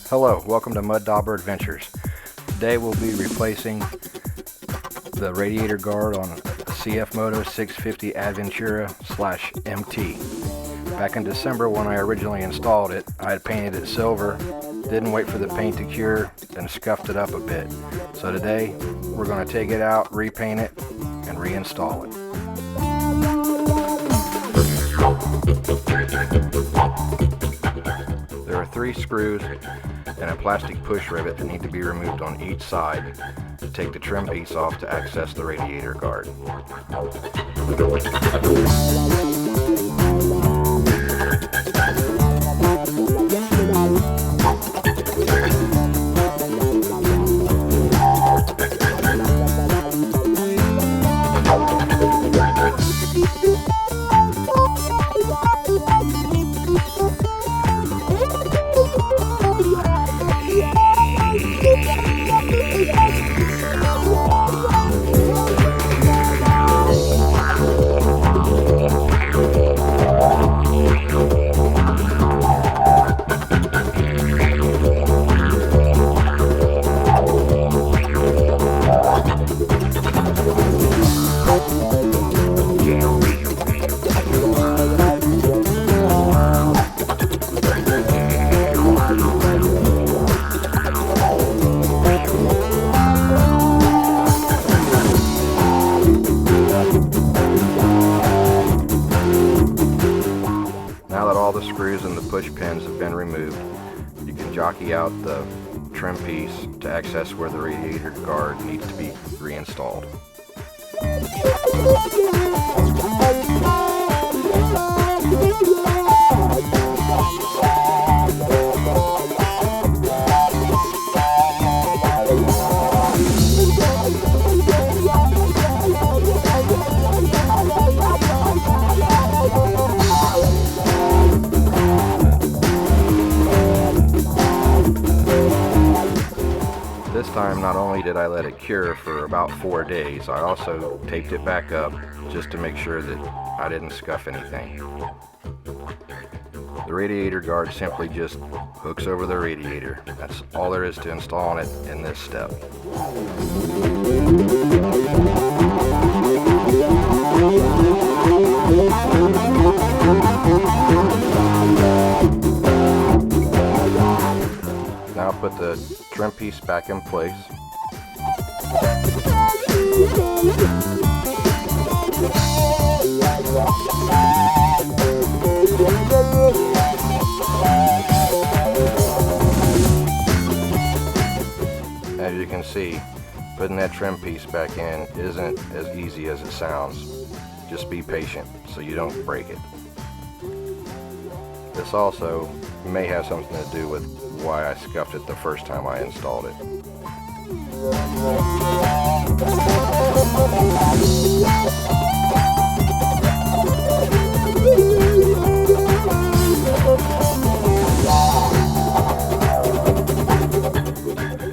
Hello, welcome to Mud Dauber Adventures. Today we'll be replacing the radiator guard on a CFMOTO 650 ADVentura /MT. Back in December when I originally installed it, I had painted it silver, didn't wait for the paint to cure, and scuffed it up a bit. So today we're going to take it out, repaint it, and reinstall it. There are 3 screws and a plastic push rivet that need to be removed on each side to take the trim piece off to access the radiator guard. Now that all the screws and the push pins have been removed, you can jockey out the trim piece to access where the radiator guard needs to be reinstalled. This time, not only did I let it cure for about 4 days, I also taped it back up just to make sure that I didn't scuff anything. The radiator guard simply just hooks over the radiator. That's all there is to installing it in this step. Now put the trim piece back in place. As you can see, putting that trim piece back in isn't as easy as it sounds. Just be patient so you don't break it. This also may have something to do with why I scuffed it the first time I installed it.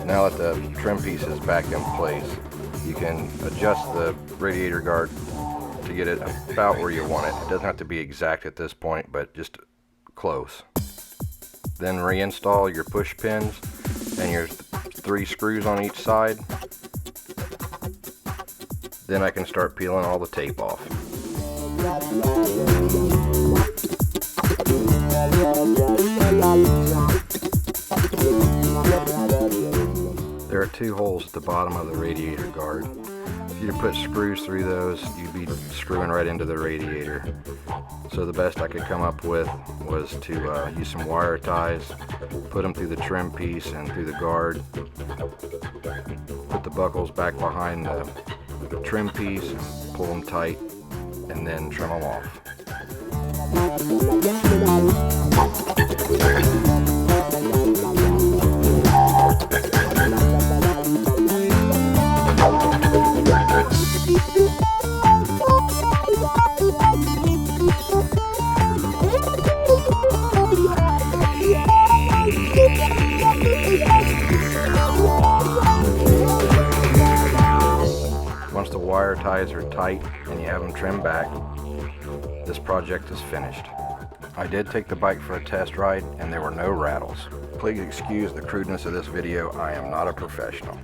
Now that the trim piece is back in place, you can adjust the radiator guard to get it about where you want it. It doesn't have to be exact at this point, but just close. Then reinstall your push pins and your 3 screws on each side. Then I can start peeling all the tape off. There are 2 holes at the bottom of the radiator guard. If you put screws through those, you'd be screwing right into the radiator. So the best I could come up with was to use some wire ties, put them through the trim piece and through the guard, put the buckles back behind the trim piece, pull them tight, and then trim them off. Once the wire ties are tight and you have them trimmed back, this project is finished. I did take the bike for a test ride and there were no rattles. Please excuse the crudeness of this video. I am not a professional.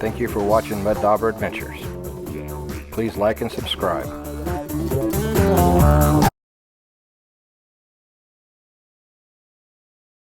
Thank you for watching Mud Dauber Adventures. Please like and subscribe.